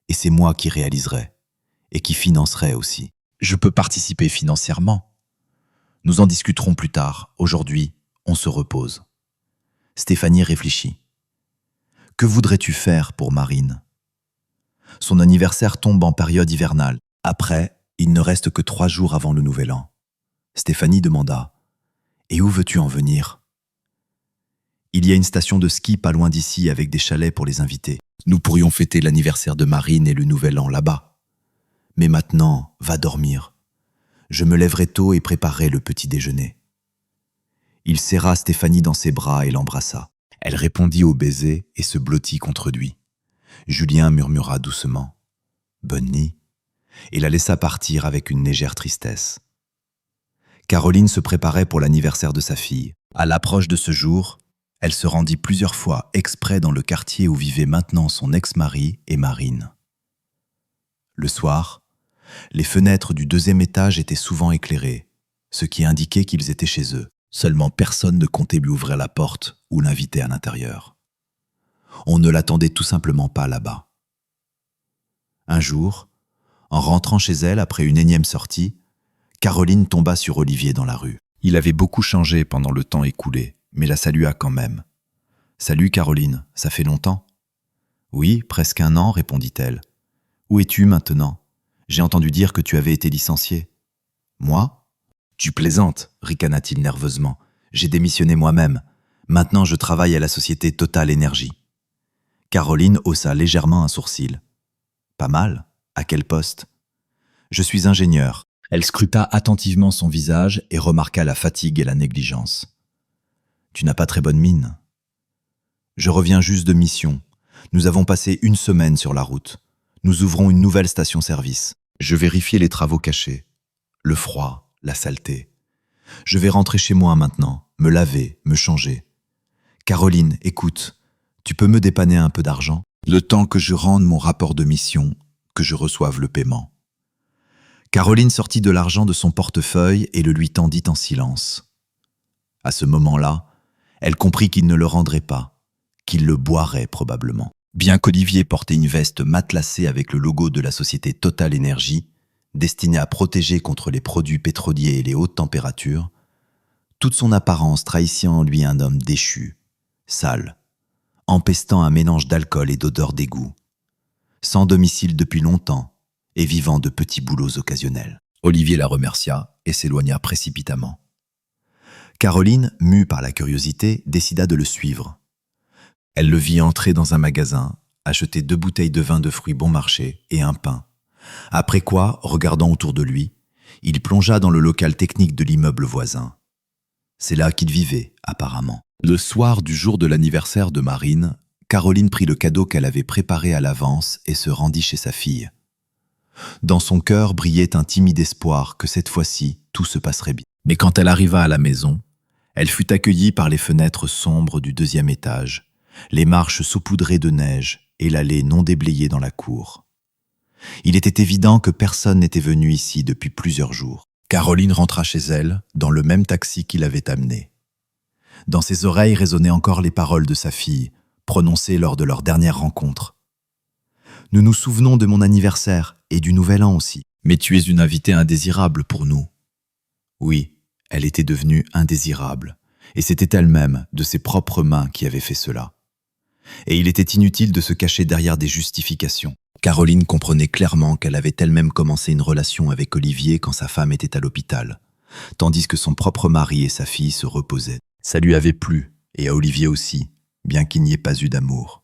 Et c'est moi qui réaliserai. Et qui financerai aussi. Je peux participer financièrement. Nous en discuterons plus tard. Aujourd'hui, on se repose. Stéphanie réfléchit. Que voudrais-tu faire pour Marine? Son anniversaire tombe en période hivernale. Après, il ne reste que 3 jours avant le nouvel an. Stéphanie demanda « Et où veux-tu en venir ?» Il y a une station de ski pas loin d'ici avec des chalets pour les invités. Nous pourrions fêter l'anniversaire de Marine et le nouvel an là-bas. Mais maintenant, va dormir. Je me lèverai tôt et préparerai le petit déjeuner. Il serra Stéphanie dans ses bras et l'embrassa. Elle répondit au baiser et se blottit contre lui. Julien murmura doucement « Bonne nuit » et la laissa partir avec une légère tristesse. Caroline se préparait pour l'anniversaire de sa fille. À l'approche de ce jour, elle se rendit plusieurs fois exprès dans le quartier où vivaient maintenant son ex-mari et Marine. Le soir, les fenêtres du 2e étage étaient souvent éclairées, ce qui indiquait qu'ils étaient chez eux. Seulement personne ne comptait lui ouvrir la porte ou l'inviter à l'intérieur. On ne l'attendait tout simplement pas là-bas. Un jour, en rentrant chez elle après une énième sortie, Caroline tomba sur Olivier dans la rue. Il avait beaucoup changé pendant le temps écoulé, mais la salua quand même. « Salut Caroline, ça fait longtemps ?»« Oui, presque 1 an, répondit-elle. »« Où es-tu maintenant? J'ai entendu dire que tu avais été licenciée. »« Moi ? Tu plaisantes, ricana-t-il nerveusement. J'ai démissionné moi-même. Maintenant, je travaille à la société Total Énergie. Caroline haussa légèrement un sourcil. Pas mal. À quel poste? Je suis ingénieur. Elle scruta attentivement son visage et remarqua la fatigue et la négligence. Tu n'as pas très bonne mine. Je reviens juste de mission. Nous avons passé 1 semaine sur la route. Nous ouvrons une nouvelle station-service. Je vérifiais les travaux cachés. Le froid, la saleté. Je vais rentrer chez moi maintenant, me laver, me changer. Caroline, écoute, tu peux me dépanner un peu d'argent? Le temps que je rende mon rapport de mission, que je reçoive le paiement. Caroline sortit de l'argent de son portefeuille et le lui tendit en silence. À ce moment-là, elle comprit qu'il ne le rendrait pas, qu'il le boirait probablement. Bien qu'Olivier portait une veste matelassée avec le logo de la société Total Énergie, destinée à protéger contre les produits pétroliers et les hautes températures, toute son apparence trahissait en lui un homme déchu, sale, empestant un mélange d'alcool et d'odeur d'égout, sans domicile depuis longtemps et vivant de petits boulots occasionnels. Olivier la remercia et s'éloigna précipitamment. Caroline, mue par la curiosité, décida de le suivre. Elle le vit entrer dans un magasin, acheter 2 bouteilles de vin de fruits bon marché et un pain. Après quoi, regardant autour de lui, il plongea dans le local technique de l'immeuble voisin. C'est là qu'il vivait, apparemment. Le soir du jour de l'anniversaire de Marine, Caroline prit le cadeau qu'elle avait préparé à l'avance et se rendit chez sa fille. Dans son cœur brillait un timide espoir que cette fois-ci, tout se passerait bien. Mais quand elle arriva à la maison, elle fut accueillie par les fenêtres sombres du 2e étage, les marches saupoudrées de neige et l'allée non déblayée dans la cour. Il était évident que personne n'était venu ici depuis plusieurs jours. Caroline rentra chez elle, dans le même taxi qui l'avait amenée. Dans ses oreilles résonnaient encore les paroles de sa fille, prononcées lors de leur dernière rencontre. « Nous nous souvenons de mon anniversaire et du nouvel an aussi. Mais tu es une invitée indésirable pour nous. » Oui, elle était devenue indésirable, et c'était elle-même, de ses propres mains, qui avait fait cela. Et il était inutile de se cacher derrière des justifications. Caroline comprenait clairement qu'elle avait elle-même commencé une relation avec Olivier quand sa femme était à l'hôpital, tandis que son propre mari et sa fille se reposaient. Ça lui avait plu, et à Olivier aussi, bien qu'il n'y ait pas eu d'amour.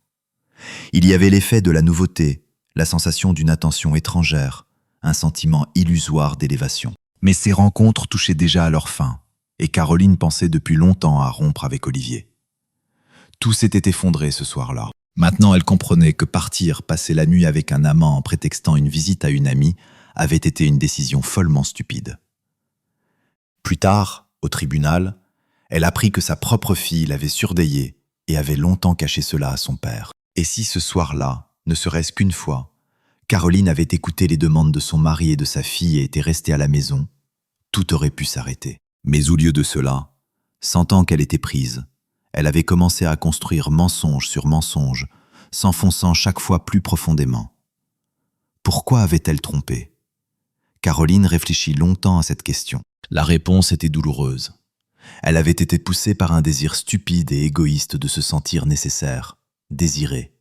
Il y avait l'effet de la nouveauté, la sensation d'une attention étrangère, un sentiment illusoire d'élévation. Mais ces rencontres touchaient déjà à leur fin, et Caroline pensait depuis longtemps à rompre avec Olivier. Tout s'était effondré ce soir-là. Maintenant, elle comprenait que partir passer la nuit avec un amant en prétextant une visite à une amie avait été une décision follement stupide. Plus tard, au tribunal, elle apprit que sa propre fille l'avait surdéiée et avait longtemps caché cela à son père. Et si ce soir-là, ne serait-ce qu'une fois, Caroline avait écouté les demandes de son mari et de sa fille et était restée à la maison, tout aurait pu s'arrêter. Mais au lieu de cela, sentant qu'elle était prise, elle avait commencé à construire mensonge sur mensonge, s'enfonçant chaque fois plus profondément. Pourquoi avait-elle trompé? Caroline réfléchit longtemps à cette question. La réponse était douloureuse. Elle avait été poussée par un désir stupide et égoïste de se sentir nécessaire, désirée,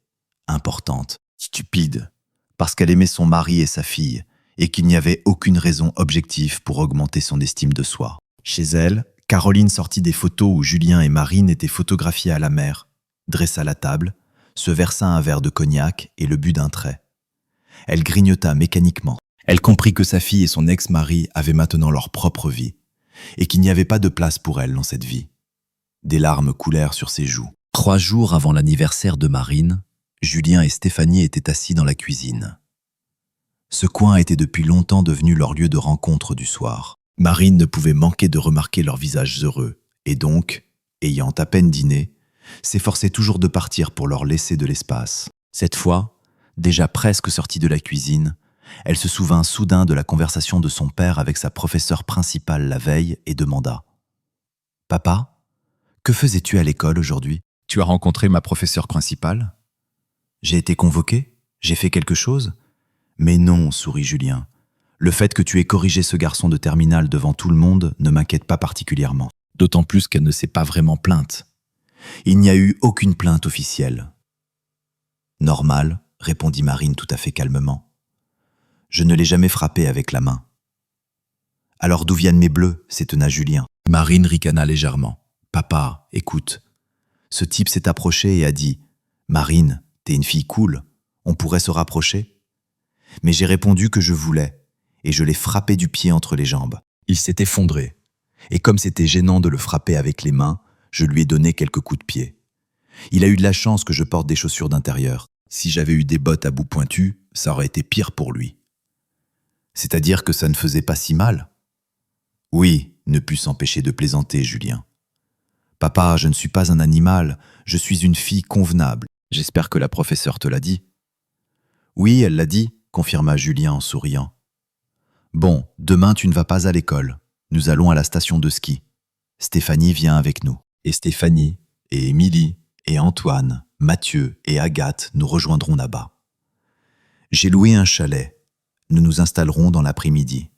importante. Stupide, parce qu'elle aimait son mari et sa fille, et qu'il n'y avait aucune raison objective pour augmenter son estime de soi. Chez elle, Caroline sortit des photos où Julien et Marine étaient photographiés à la mer, dressa la table, se versa un verre de cognac et le but d'un trait. Elle grignota mécaniquement. Elle comprit que sa fille et son ex-mari avaient maintenant leur propre vie, et qu'il n'y avait pas de place pour elle dans cette vie. Des larmes coulèrent sur ses joues. 3 jours avant l'anniversaire de Marine, Julien et Stéphanie étaient assis dans la cuisine. Ce coin était depuis longtemps devenu leur lieu de rencontre du soir. Marine ne pouvait manquer de remarquer leurs visages heureux, et donc, ayant à peine dîné, s'efforçait toujours de partir pour leur laisser de l'espace. Cette fois, déjà presque sortie de la cuisine, elle se souvint soudain de la conversation de son père avec sa professeure principale la veille et demanda « Papa, que faisais-tu à l'école aujourd'hui ? Tu as rencontré ma professeure principale ? J'ai été convoqué ? J'ai fait quelque chose ? Mais non, sourit Julien. Le fait que tu aies corrigé ce garçon de terminale devant tout le monde ne m'inquiète pas particulièrement. D'autant plus qu'elle ne s'est pas vraiment plainte. Il n'y a eu aucune plainte officielle. Normal, répondit Marine tout à fait calmement. Je ne l'ai jamais frappé avec la main. Alors d'où viennent mes bleus s'étonna Julien. Marine ricana légèrement. Papa, écoute. Ce type s'est approché et a dit « Marine, t'es une fille cool, on pourrait se rapprocher ?» Mais j'ai répondu que je voulais, et je l'ai frappé du pied entre les jambes. Il s'est effondré, et comme c'était gênant de le frapper avec les mains, je lui ai donné quelques coups de pied. Il a eu de la chance que je porte des chaussures d'intérieur. Si j'avais eu des bottes à bout pointu, ça aurait été pire pour lui. C'est-à-dire que ça ne faisait pas si mal ? Oui, ne put s'empêcher de plaisanter Julien. Papa, je ne suis pas un animal, je suis une fille convenable. J'espère que la professeure te l'a dit. Oui, elle l'a dit, confirma Julien en souriant. Bon, demain tu ne vas pas à l'école. Nous allons à la station de ski. Stéphanie vient avec nous. Et Stéphanie, et Émilie, et Antoine, Mathieu et Agathe nous rejoindront là-bas. J'ai loué un chalet. Nous nous installerons dans l'après-midi.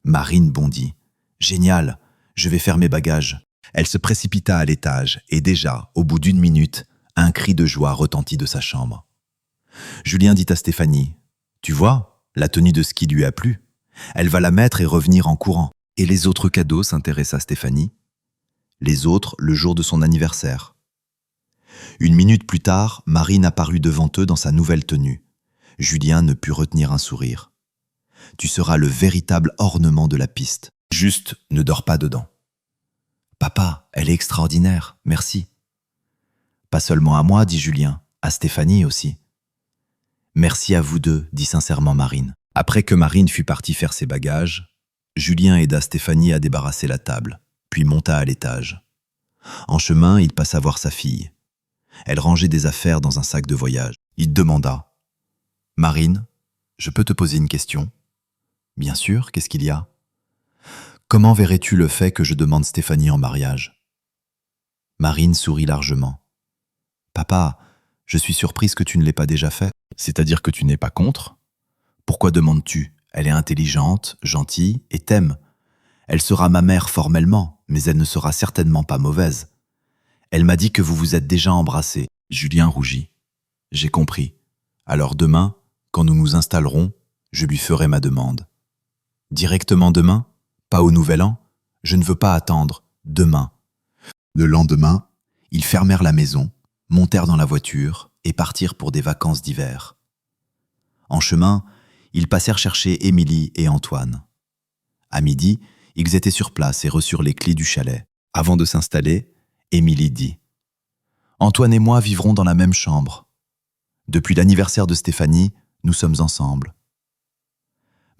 Marine bondit. Génial, je vais faire mes bagages. Elle se précipita à l'étage et déjà, au bout d'1 minute, un cri de joie retentit de sa chambre. Julien dit à Stéphanie, « Tu vois, la tenue de ski lui a plu. Elle va la mettre et revenir en courant. » Et les autres cadeaux, s'intéressa Stéphanie. Les autres, le jour de son anniversaire. 1 minute plus tard, Marine apparut devant eux dans sa nouvelle tenue. Julien ne put retenir un sourire. « Tu seras le véritable ornement de la piste. Juste, ne dors pas dedans. »« Papa, elle est extraordinaire, merci. »« Pas seulement à moi, dit Julien, à Stéphanie aussi. »« Merci à vous deux, dit sincèrement Marine. » Après que Marine fut partie faire ses bagages, Julien aida Stéphanie à débarrasser la table, puis monta à l'étage. En chemin, il passa voir sa fille. Elle rangeait des affaires dans un sac de voyage. Il demanda « Marine, je peux te poser une question ?»« Bien sûr, qu'est-ce qu'il y a ?»« Comment verrais-tu le fait que je demande Stéphanie en mariage ?» Marine sourit largement. « Papa, je suis surprise que tu ne l'aies pas déjà fait. C'est-à-dire que tu n'es pas contre ? Pourquoi demandes-tu ? Elle est intelligente, gentille et t'aime. Elle sera ma mère formellement, mais elle ne sera certainement pas mauvaise. Elle m'a dit que vous vous êtes déjà embrassés. » Julien rougit. « J'ai compris. Alors demain, quand nous nous installerons, je lui ferai ma demande. » « Directement demain ? Pas au Nouvel An ? Je ne veux pas attendre. Demain. » Le lendemain, ils fermèrent la maison, montèrent dans la voiture et partirent pour des vacances d'hiver. En chemin, ils passèrent chercher Émilie et Antoine. À midi, ils étaient sur place et reçurent les clés du chalet. Avant de s'installer, Émilie dit « Antoine et moi vivrons dans la même chambre. Depuis l'anniversaire de Stéphanie, nous sommes ensemble. »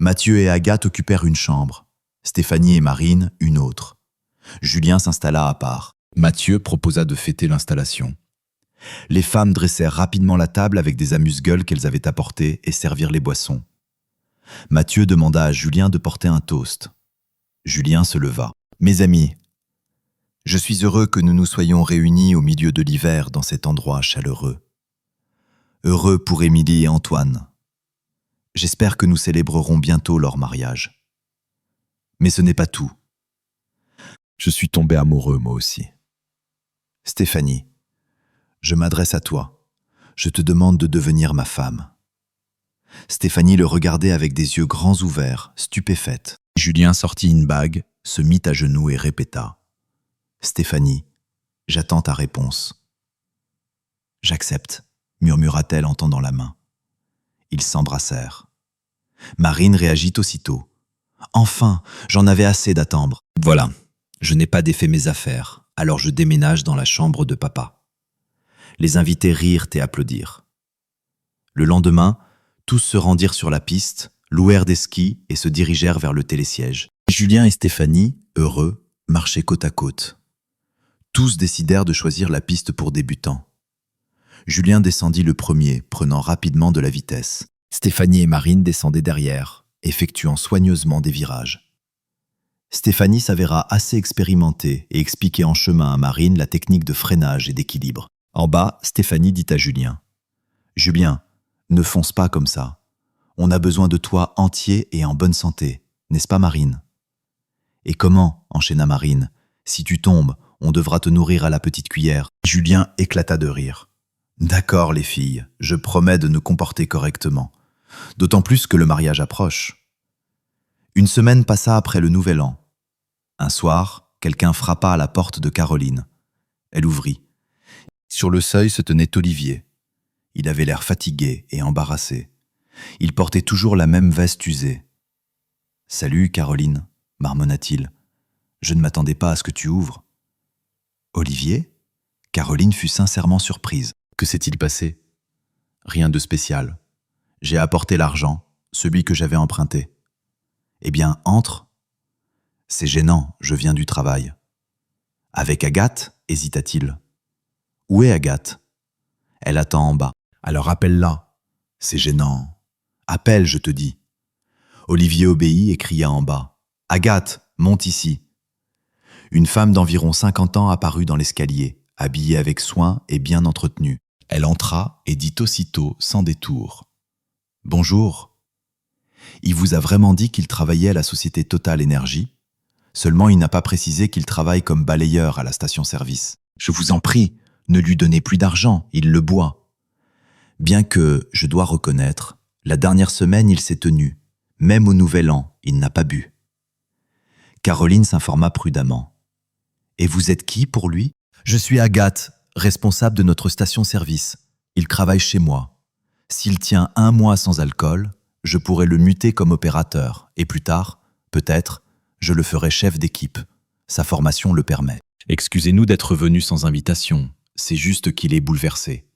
Mathieu et Agathe occupèrent une chambre, Stéphanie et Marine une autre. Julien s'installa à part. Mathieu proposa de fêter l'installation. Les femmes dressèrent rapidement la table avec des amuse-gueules qu'elles avaient apportées et servirent les boissons. Mathieu demanda à Julien de porter un toast. Julien se leva. « Mes amis, je suis heureux que nous nous soyons réunis au milieu de l'hiver dans cet endroit chaleureux. Heureux pour Émilie et Antoine. J'espère que nous célébrerons bientôt leur mariage. Mais ce n'est pas tout. Je suis tombé amoureux, moi aussi. Stéphanie, je m'adresse à toi. Je te demande de devenir ma femme. Stéphanie le regardait avec des yeux grands ouverts, stupéfaite. Julien sortit une bague, se mit à genoux et répéta. Stéphanie, j'attends ta réponse. J'accepte, murmura-t-elle en tendant la main. Ils s'embrassèrent. Marine réagit aussitôt. Enfin, j'en avais assez d'attendre. Voilà, je n'ai pas défait mes affaires, alors je déménage dans la chambre de papa. Les invités rirent et applaudirent. Le lendemain, tous se rendirent sur la piste, louèrent des skis et se dirigèrent vers le télésiège. Julien et Stéphanie, heureux, marchaient côte à côte. Tous décidèrent de choisir la piste pour débutants. Julien descendit le premier, prenant rapidement de la vitesse. Stéphanie et Marine descendaient derrière, effectuant soigneusement des virages. Stéphanie s'avéra assez expérimentée et expliquait en chemin à Marine la technique de freinage et d'équilibre. En bas, Stéphanie dit à Julien « Julien, ne fonce pas comme ça. On a besoin de toi entier et en bonne santé, n'est-ce pas Marine ?» « Et comment ?» enchaîna Marine. « Si tu tombes, on devra te nourrir à la petite cuillère. » Julien éclata de rire. « D'accord les filles, je promets de nous comporter correctement. D'autant plus que le mariage approche. » Une semaine passa après le nouvel an. Un soir, quelqu'un frappa à la porte de Caroline. Elle ouvrit. Sur le seuil se tenait Olivier. Il avait l'air fatigué et embarrassé. Il portait toujours la même veste usée. « Salut, Caroline » marmonna-t-il. « Je ne m'attendais pas à ce que tu ouvres. »« Olivier ?» Caroline fut sincèrement surprise. « Que s'est-il passé ?»« Rien de spécial. J'ai apporté l'argent, celui que j'avais emprunté. »« Eh bien, entre. »« C'est gênant, je viens du travail. »« Avec Agathe ?» hésita-t-il. « Où est Agathe ? » ?»« Elle attend en bas. »« Alors appelle-la. »« C'est gênant. »« Appelle, je te dis. » Olivier obéit et cria en bas. « Agathe, monte ici. » Une femme d'environ 50 ans apparut dans l'escalier, habillée avec soin et bien entretenue. Elle entra et dit aussitôt, sans détour. « Bonjour. Il vous a vraiment dit qu'il travaillait à la société Total Énergie ? Seulement il n'a pas précisé qu'il travaille comme balayeur à la station-service. Je vous en prie, ne lui donnez plus d'argent, il le boit. Bien que, je dois reconnaître, la dernière semaine il s'est tenu. Même au Nouvel An, il n'a pas bu. » Caroline s'informa prudemment. « Et vous êtes qui pour lui ? » ?»« Je suis Agathe, responsable de notre station-service. Il travaille chez moi. S'il tient 1 mois sans alcool, je pourrais le muter comme opérateur, et plus tard, peut-être, je le ferai chef d'équipe. Sa formation le permet. » « Excusez-nous d'être venu sans invitation, c'est juste qu'il est bouleversé.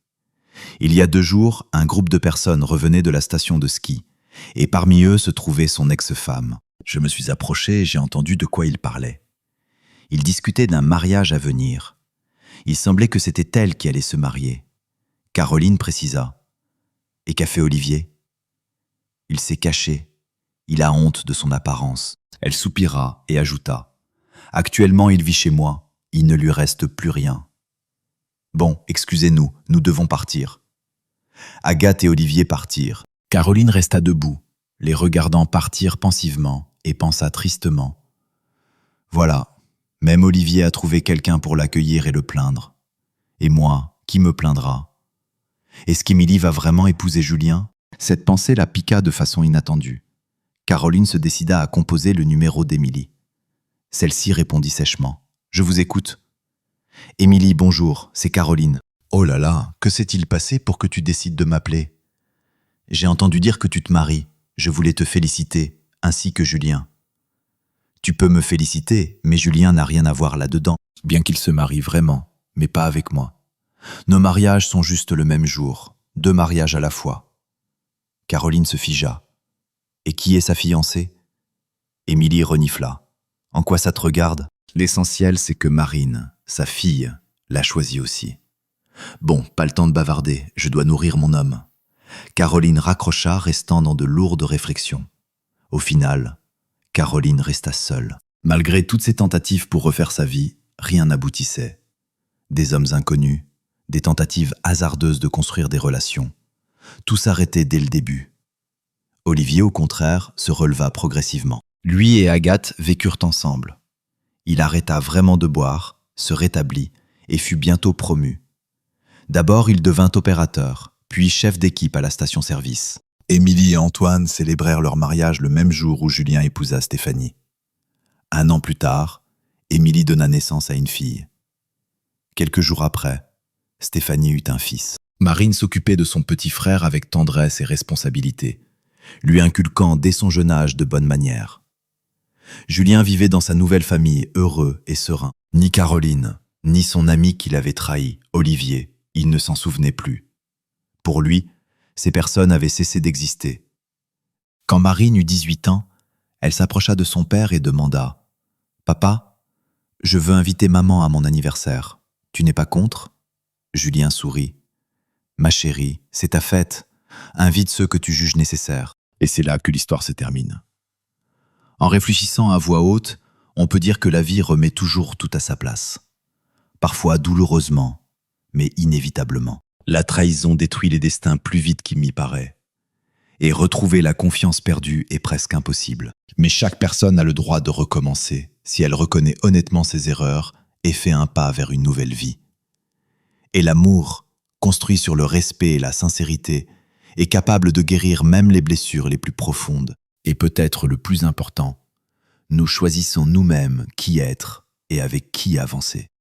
Il y a 2 jours, un groupe de personnes revenait de la station de ski, et parmi eux se trouvait son ex-femme. Je me suis approché et j'ai entendu de quoi il parlait. Il discutait d'un mariage à venir. Il semblait que c'était elle qui allait se marier. Caroline précisa. « Et qu'a fait Olivier ? » Il s'est caché. Il a honte de son apparence. Elle soupira et ajouta. « Actuellement, il vit chez moi. Il ne lui reste plus rien. » Bon, excusez-nous, nous devons partir. Agathe et Olivier partirent. Caroline resta debout, les regardant partir pensivement, et pensa tristement. Voilà, même Olivier a trouvé quelqu'un pour l'accueillir et le plaindre. Et moi, qui me plaindra ? Est-ce qu'Émilie va vraiment épouser Julien ? Cette pensée la piqua de façon inattendue. Caroline se décida à composer le numéro d'Émilie. Celle-ci répondit sèchement. « Je vous écoute. »« Émilie, bonjour, c'est Caroline. »« Oh là là, que s'est-il passé pour que tu décides de m'appeler ? » ?»« J'ai entendu dire que tu te maries. Je voulais te féliciter, ainsi que Julien. »« Tu peux me féliciter, mais Julien n'a rien à voir là-dedans, bien qu'il se marie vraiment, mais pas avec moi. Nos mariages sont juste le même jour, 2 mariages à la fois. » Caroline se figea. « Et qui est sa fiancée ?» Émilie renifla. « En quoi ça te regarde ? L'essentiel, c'est que Marine, sa fille, l'a choisi aussi. » Bon, pas le temps de bavarder, je dois nourrir mon homme. Caroline raccrocha, restant dans de lourdes réflexions. Au final, Caroline resta seule. Malgré toutes ses tentatives pour refaire sa vie, rien n'aboutissait. Des hommes inconnus, des tentatives hasardeuses de construire des relations. Tout s'arrêtait dès le début. Olivier, au contraire, se releva progressivement. Lui et Agathe vécurent ensemble. Il arrêta vraiment de boire, se rétablit et fut bientôt promu. D'abord, il devint opérateur, puis chef d'équipe à la station-service. Émilie et Antoine célébrèrent leur mariage le même jour où Julien épousa Stéphanie. 1 an plus tard, Émilie donna naissance à une fille. Quelques jours après, Stéphanie eut un fils. Marine s'occupait de son petit frère avec tendresse et responsabilité, lui inculquant dès son jeune âge de bonnes manières. Julien vivait dans sa nouvelle famille heureux et serein. Ni Caroline, ni son ami qui l'avait trahi, Olivier, il ne s'en souvenait plus. Pour lui, ces personnes avaient cessé d'exister. Quand Marine eut 18 ans, elle s'approcha de son père et demanda « Papa, je veux inviter maman à mon anniversaire. Tu n'es pas contre ?» Julien sourit. « Ma chérie, c'est ta fête. Invite ceux que tu juges nécessaires. » Et c'est là que l'histoire se termine. En réfléchissant à voix haute, on peut dire que la vie remet toujours tout à sa place. Parfois douloureusement, mais inévitablement. La trahison détruit les destins plus vite qu'il m'y paraît. Et retrouver la confiance perdue est presque impossible. Mais chaque personne a le droit de recommencer si elle reconnaît honnêtement ses erreurs et fait un pas vers une nouvelle vie. Et l'amour, construit sur le respect et la sincérité, est capable de guérir même les blessures les plus profondes. Et peut-être le plus important, nous choisissons nous-mêmes qui être et avec qui avancer.